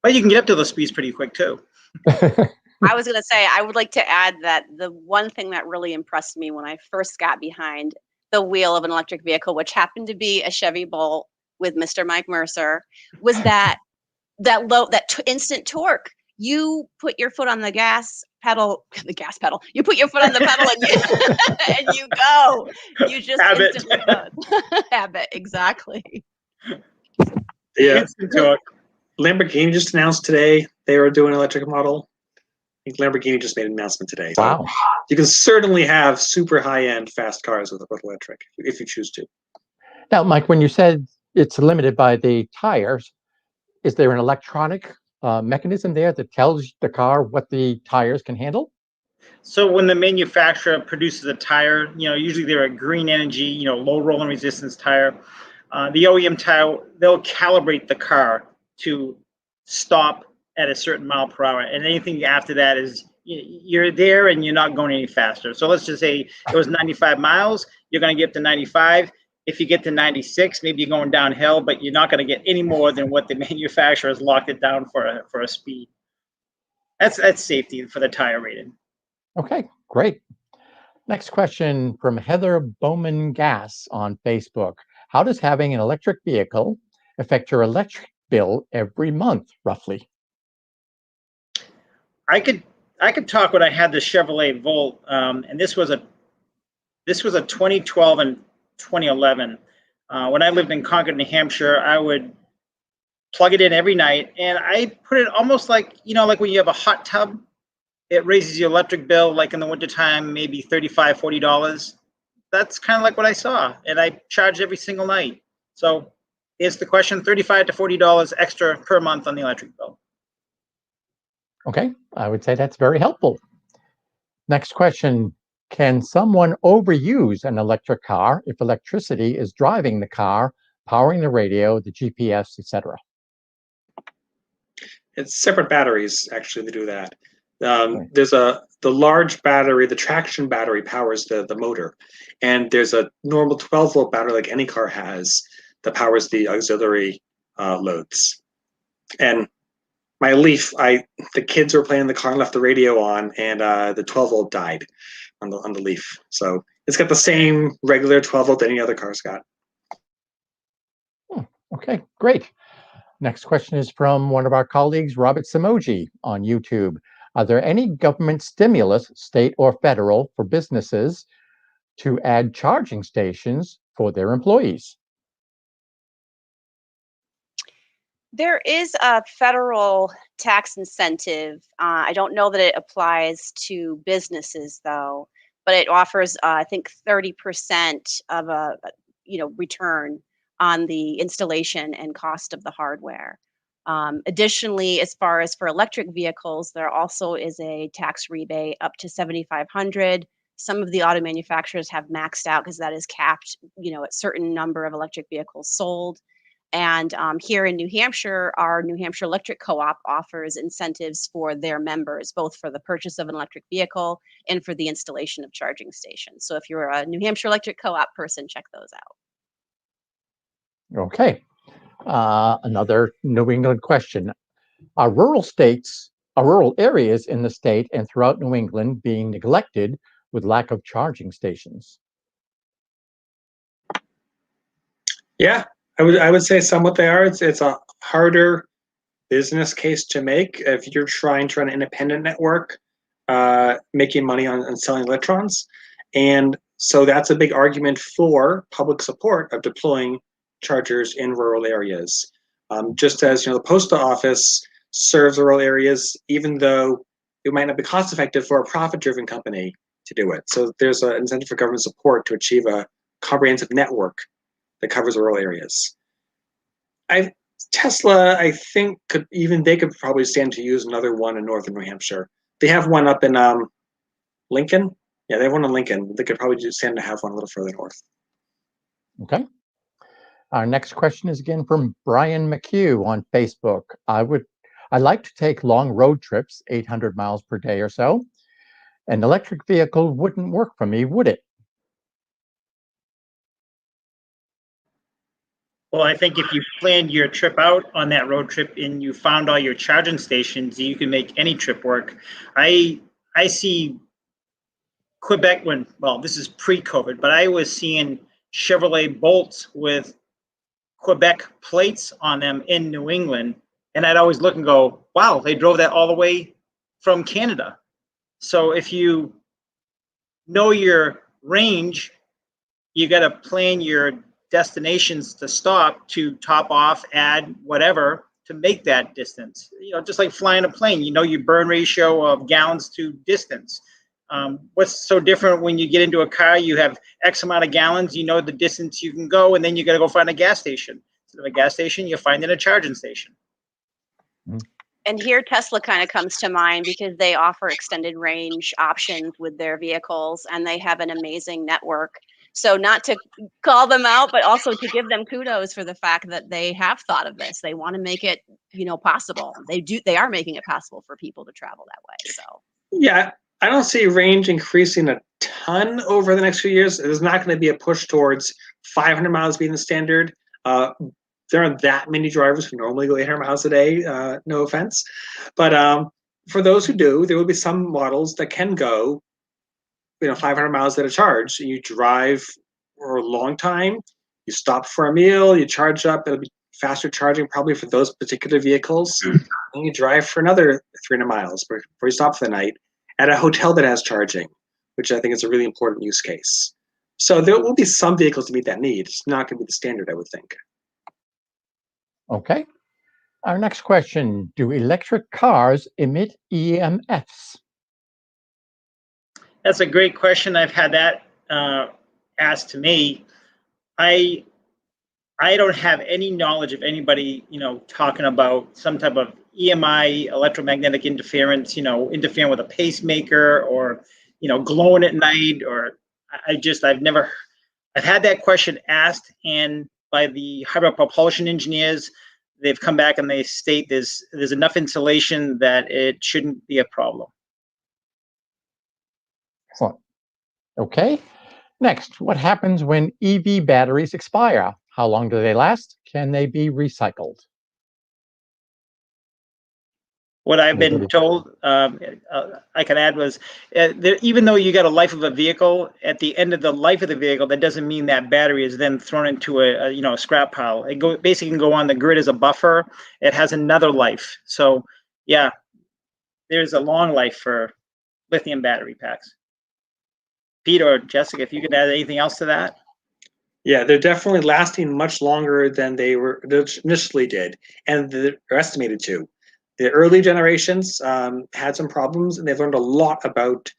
But you can get up to those speeds pretty quick too. I was going to say, I would like to add that the one thing that really impressed me when I first got behind the wheel of an electric vehicle, which happened to be a Chevy Bolt with Mr. Mike Mercer, was that instant torque. You put your foot on the gas pedal, you put your foot on the pedal and you go. You just instantly go. Habit, exactly. Yeah. Instant torque. Lamborghini just announced today they were doing an electric model. I think Lamborghini just made an announcement today. So Wow. you can certainly have super high-end fast cars with electric if you choose to. Now, Mike, when you said it's limited by the tires, is there an electronic mechanism there that tells the car what the tires can handle? So when the manufacturer produces a tire, usually they're a green energy, low rolling resistance tire. The OEM tire, they'll calibrate the car to stop at a certain mile per hour, and anything after that is you're there and you're not going any faster. So let's just say it was 95 miles, you're going to get up to 95. If you get to 96, maybe you're going downhill, but you're not going to get any more than what the manufacturer has locked it down for a speed. That's safety for the tire rating. Okay, great. Next question from Heather Bowman Gass on Facebook. How does having an electric vehicle affect your electric bill every month, roughly? I could talk when I had the Chevrolet Volt, and this was a 2012 and 2011. When I lived in Concord, New Hampshire, I would plug it in every night, and I put it almost like like when you have a hot tub, it raises your electric bill like in the wintertime, maybe $35, $40. That's kind of like what I saw, and I charged every single night. So here's the question: $35 to $40 extra per month on the electric bill. Okay, I would say that's very helpful. Next question. Can someone overuse an electric car if electricity is driving the car, powering the radio, the GPS, etc.? It's separate batteries, actually, that do that. There's the large battery, the traction battery powers the motor. And there's a normal 12-volt battery like any car has that powers the auxiliary loads. And my Leaf, the kids were playing in the car and left the radio on, and the 12-volt died on the Leaf. So it's got the same regular 12-volt that any other car's got. Okay, great. Next question is from one of our colleagues, Robert Samoji on YouTube. Are there any government stimulus, state or federal, for businesses to add charging stations for their employees? There is a federal tax incentive. I don't know that it applies to businesses though, but it offers, I think, 30% of a return on the installation and cost of the hardware. Additionally, as far as for electric vehicles, there also is a tax rebate up to 7,500. Some of the auto manufacturers have maxed out because that is capped, at certain number of electric vehicles sold. And here in New Hampshire, our New Hampshire Electric Co-op offers incentives for their members, both for the purchase of an electric vehicle and for the installation of charging stations. So if you're a New Hampshire Electric Co-op person, check those out. Okay. Another New England question. Are rural areas in the state and throughout New England being neglected with lack of charging stations? Yeah, I would say somewhat they are. It's a harder business case to make if you're trying to run an independent network, making money on selling electrons. And so that's a big argument for public support of deploying chargers in rural areas. Just as the postal office serves rural areas, even though it might not be cost effective for a profit-driven company to do it. So there's an incentive for government support to achieve a comprehensive network that covers rural areas. Tesla, I think, could probably stand to use another one in northern New Hampshire. They have one up in Lincoln. Yeah, they have one in Lincoln. They could probably just stand to have one a little further north. Okay. Our next question is again from Brian McHugh on Facebook. I like to take long road trips, 800 miles per day or so. An electric vehicle wouldn't work for me, would it? Well, I think if you planned your trip out on that road trip and you found all your charging stations, you can make any trip work. I see Quebec this is pre-COVID, but I was seeing Chevrolet Bolts with Quebec plates on them in New England. And I'd always look and go, wow, they drove that all the way from Canada. So if you know your range, you got to plan your destinations to stop, to top off, add whatever to make that distance. Just like flying a plane, your burn ratio of gallons to distance. What's so different when you get into a car, you have X amount of gallons, the distance you can go, and then you got to go find a gas station. Instead of a gas station, you find it a charging station. And here Tesla kind of comes to mind because they offer extended range options with their vehicles and they have an amazing network. So not to call them out, but also to give them kudos for the fact that they have thought of this. They want to make it, possible. They are making it possible for people to travel that way. So yeah, I don't see range increasing a ton over the next few years. There's not going to be a push towards 500 miles being the standard. There aren't that many drivers who normally go 800 miles a day, no offense. But for those who do, there will be some models that can go 500 miles at a charge. You drive for a long time, you stop for a meal, you charge up. It'll be faster charging probably for those particular vehicles. And you drive for another 300 miles before you stop for the night at a hotel that has charging, which I think is a really important use case. So there will be some vehicles to meet that need. It's not going to be the standard, I would think. Okay. Our next question, do electric cars emit EMFs? That's a great question. I've had that asked to me. I don't have any knowledge of anybody, talking about some type of EMI, electromagnetic interference, interfering with a pacemaker or, glowing at night, or I've had that question asked, and by the hybrid propulsion engineers, they've come back and they state there's enough insulation that it shouldn't be a problem. Excellent. Okay. Next, what happens when EV batteries expire? How long do they last? Can they be recycled? What I've been told, I can add was, even though you got a life of a vehicle, at the end of the life of the vehicle, that doesn't mean that battery is then thrown into a scrap pile. It basically can go on the grid as a buffer. It has another life. So yeah, there's a long life for lithium battery packs. Pete or Jessica, if you could add anything else to that. Yeah, they're definitely lasting much longer than they initially did, and they're estimated to. The early generations had some problems, and they've learned a lot about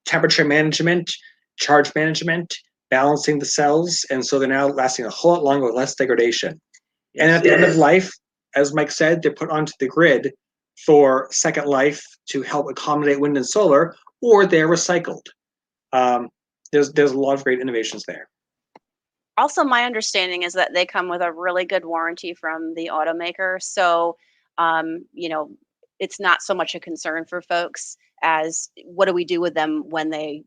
temperature management, charge management, balancing the cells, and so they're now lasting a whole lot longer with less degradation. Yes. And at the end of life, as Mike said, they're put onto the grid for second life to help accommodate wind and solar, or they're recycled. There's a lot of great innovations there. Also, my understanding is that they come with a really good warranty from the automaker. So, it's not so much a concern for folks as what do we do with them when they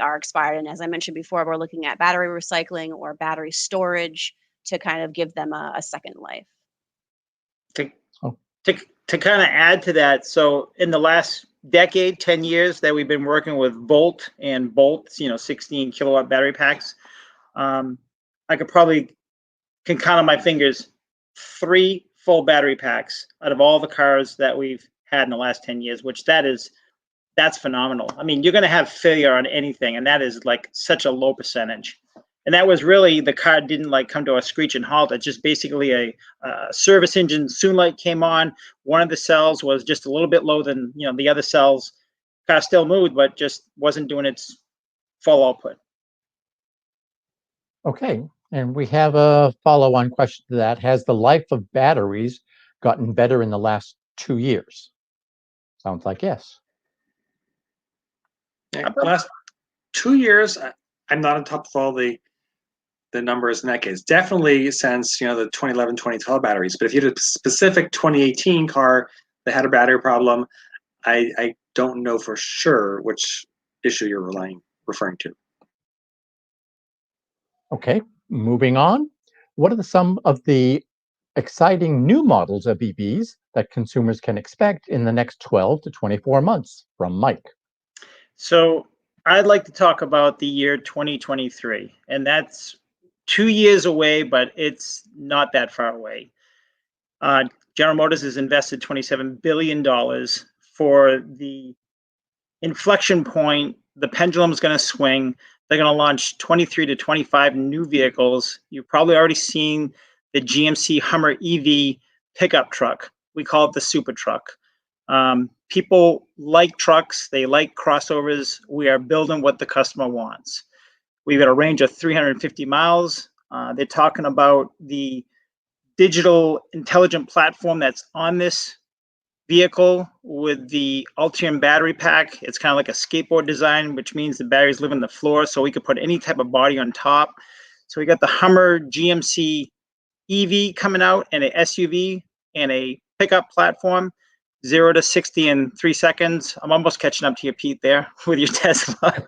are expired. And as I mentioned before, we're looking at battery recycling or battery storage to kind of give them a second life. To kind of add to that, so in the last decade, 10 years that we've been working with Volt and Bolt's, 16 kilowatt battery packs, I can count on my fingers 3 full battery packs out of all the cars that we've had in the last 10 years, which that's phenomenal. I mean, you're going to have failure on anything, and that is like such a low percentage. And that was really, the car didn't like come to a screeching halt. It's just basically a service engine soon light came on. One of the cells was just a little bit low than the other cells. Car still moved, but just wasn't doing its full output. Okay, and we have a follow-on question to that. Has the life of batteries gotten better in the last 2 years? Sounds like yes. Yeah, last 2 years, I'm not on top of all the numbers in that case. Definitely since the 2011, 2012 batteries. But if you had a specific 2018 car that had a battery problem, I don't know for sure which issue you're referring to. Okay, moving on. What are some of the exciting new models of EVs that consumers can expect in the next 12 to 24 months? From Mike. So I'd like to talk about the year 2023, and that's 2 years away, but it's not that far away. General Motors has invested $27 billion for the inflection point. The pendulum is going to swing. They're going to launch 23 to 25 new vehicles. You've probably already seen the GMC Hummer EV pickup truck. We call it the super truck. People like trucks. They like crossovers. We are building what the customer wants. We've got a range of 350 miles. They're talking about the digital intelligent platform that's on this vehicle with the Ultium battery pack. It's kind of like a skateboard design, which means the batteries live on the floor, so we could put any type of body on top. So we got the Hummer GMC EV coming out, and an SUV and a pickup platform, 0 to 60 in 3 seconds. I'm almost catching up to you, Pete, there with your Tesla.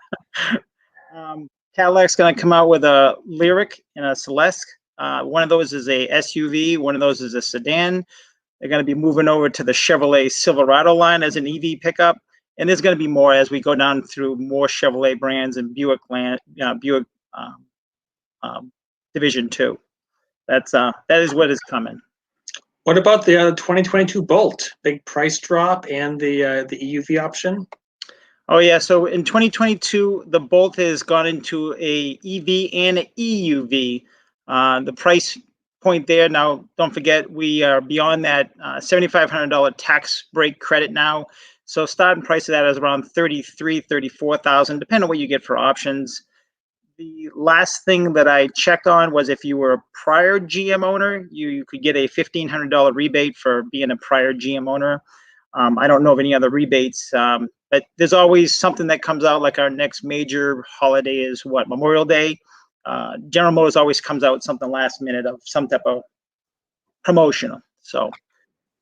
Cadillac's going to come out with a Lyric and a Celeste. One of those is a SUV. One of those is a sedan. They're going to be moving over to the Chevrolet Silverado line as an EV pickup. And there's going to be more as we go down through more Chevrolet brands and Buick Division 2. That is what is coming. What about the 2022 Bolt? Big price drop and the EUV option? Oh yeah, so in 2022, the Bolt has gone into a EV and an EUV. The price point there, now don't forget, we are beyond that $7,500 tax break credit now. So starting price of that is around $33,000, $34,000, depending on what you get for options. The last thing that I checked on was if you were a prior GM owner, you could get a $1,500 rebate for being a prior GM owner. I don't know of any other rebates, but there's always something that comes out, like our next major holiday is Memorial Day. General Motors always comes out with something last minute of some type of promotional. So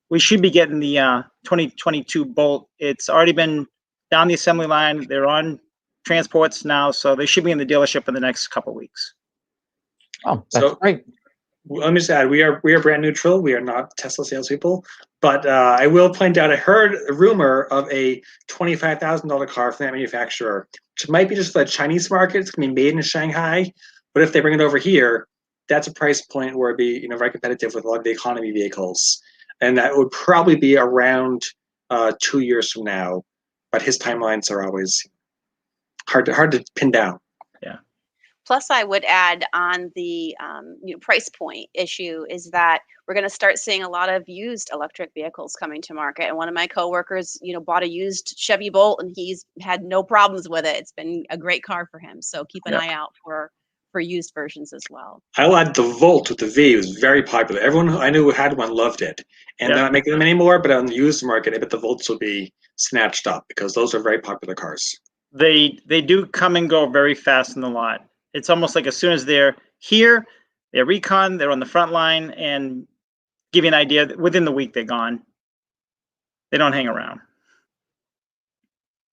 we should be getting the 2022 Bolt. It's already been down the assembly line. They're on transports now, so they should be in the dealership in the next couple of weeks. Oh, that's great. Let me just add, we are brand neutral. We are not Tesla salespeople. But I will point out, I heard a rumor of a $25,000 car from that manufacturer, which might be just for the Chinese market. It's going to be made in Shanghai. But if they bring it over here, that's a price point where it'd be very competitive with a lot of the economy vehicles. And that would probably be around 2 years from now. But his timelines are always hard to pin down. Yeah. Plus, I would add on the price point issue is that we're going to start seeing a lot of used electric vehicles coming to market. And one of my coworkers, bought a used Chevy Bolt, and he's had no problems with it. It's been a great car for him. So keep an eye out for used versions as well. I'll add the Volt with the V. It was very popular. Everyone I knew who had one loved it. And they're not making them anymore, but on the used market, I bet the Volts will be snatched up because those are very popular cars. They do come and go very fast in the lot. It's almost like as soon as they're here, they're recon, they're on the front line, and give you an idea, within the week they're gone. They don't hang around.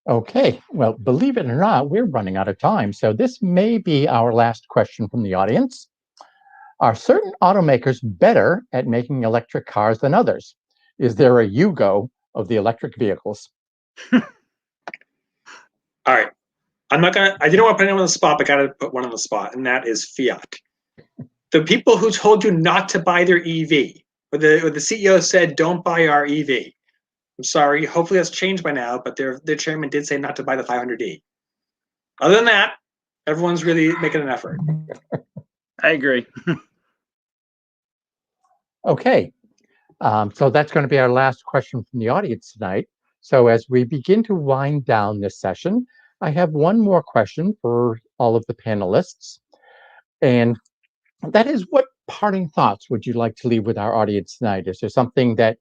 Okay, well, believe it or not, we're running out of time. So this may be our last question from the audience. Are certain automakers better at making electric cars than others? Is there a Yugo of the electric vehicles? All right. I didn't want to put anyone on the spot, but I got to put one on the spot, and that is Fiat. The people who told you not to buy their EV, or the CEO said, don't buy our EV. I'm sorry. Hopefully that's changed by now, but their chairman did say not to buy the 500e. Other than that, everyone's really making an effort. I agree. Okay, so that's going to be our last question from the audience tonight. So as we begin to wind down this session, I have one more question for all of the panelists. And that is, what parting thoughts would you like to leave with our audience tonight? Is there something that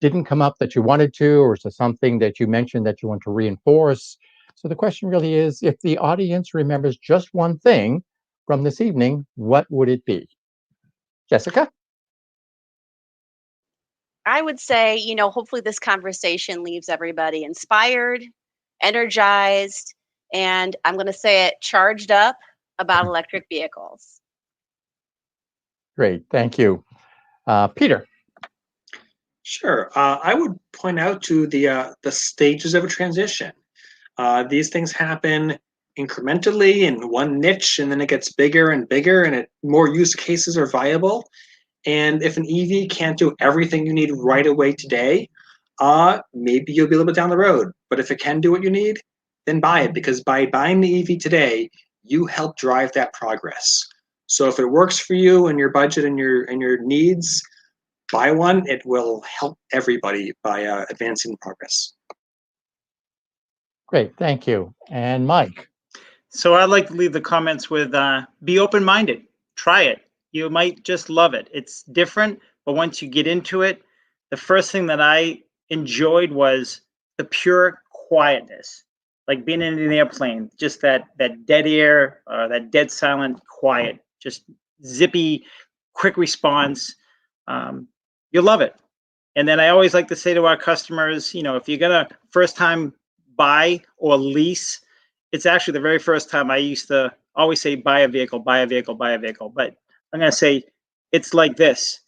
didn't come up that you wanted to, or is there something that you mentioned that you want to reinforce? So the question really is, if the audience remembers just one thing from this evening, what would it be? Jessica? I would say, hopefully this conversation leaves everybody inspired, energized, and I'm going to say it, charged up about electric vehicles. Great, thank you. Peter? Sure. I would point out to the stages of a transition. These things happen incrementally in one niche, and then it gets bigger and bigger, and more use cases are viable. And if an EV can't do everything you need right away today, maybe you'll be a little bit down the road. But if it can do what you need, then buy it, because by buying the EV today, you help drive that progress. So if it works for you and your budget and your needs, buy one. It will help everybody by advancing progress. Great, thank you. And Mike? So I'd like to leave the comments with be open-minded. Try it. You might just love it. It's different, but once you get into it, the first thing that I enjoyed was the pure quietness, like being in an airplane, just that dead air, that dead silent quiet, just zippy, quick response. You'll love it. And then I always like to say to our customers, if you're gonna first time buy or lease, it's actually the very first time I used to always say, buy a vehicle, buy a vehicle, buy a vehicle. But I'm going to say it's like this.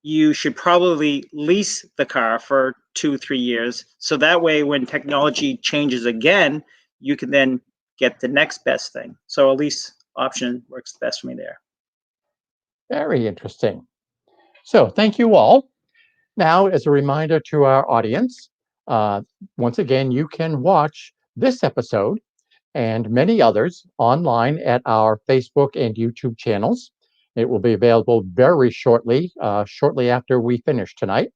You should probably lease the car for 2-3 years. So that way, when technology changes again, you can then get the next best thing. So a lease option works best for me there. Very interesting. So thank you all. Now, as a reminder to our audience, once again, you can watch this episode and many others online at our Facebook and YouTube channels. It will be available very shortly after we finish tonight.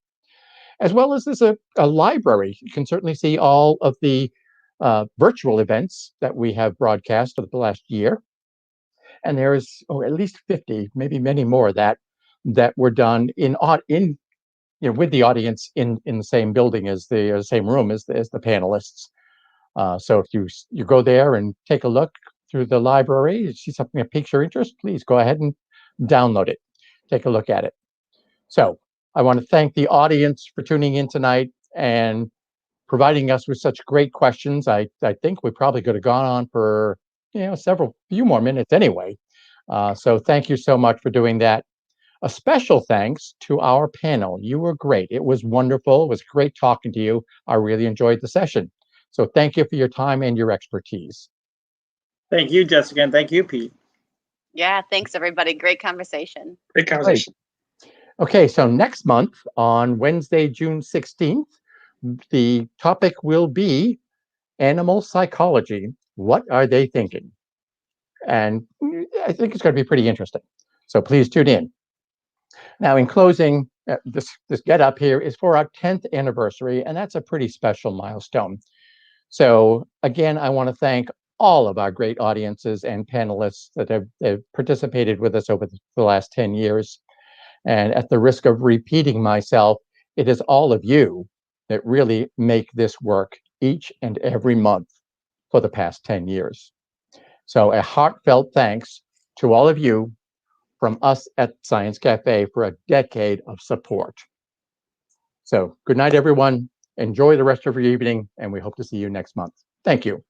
As well as there's a library. You can certainly see all of the virtual events that we have broadcast over the last year. And there is at least 50, maybe many more that were done with the audience in the same building as the same room as the panelists. So if you go there and take a look through the library, you see something that piques your interest, please go ahead and download it, take a look at it. So I want to thank the audience for tuning in tonight and providing us with such great questions. I think we probably could have gone on for few more minutes anyway. So thank you so much for doing that. A special thanks to our panel. You were great. It was wonderful. It was great talking to you. I really enjoyed the session. So thank you for your time and your expertise. Thank you, Jessica, and thank you, Pete. Yeah, thanks everybody. Great conversation. Great conversation. Okay, so next month on Wednesday, June 16th, the topic will be animal psychology. What are they thinking? And I think it's going to be pretty interesting. So please tune in. Now, in closing, this get up here is for our 10th anniversary, and that's a pretty special milestone. So again, I want to thank all of our great audiences and panelists that have participated with us over the last 10 years. And at the risk of repeating myself, it is all of you that really make this work each and every month for the past 10 years. So a heartfelt thanks to all of you from us at Science Cafe for a decade of support. So good night, everyone. Enjoy the rest of your evening, and we hope to see you next month. Thank you.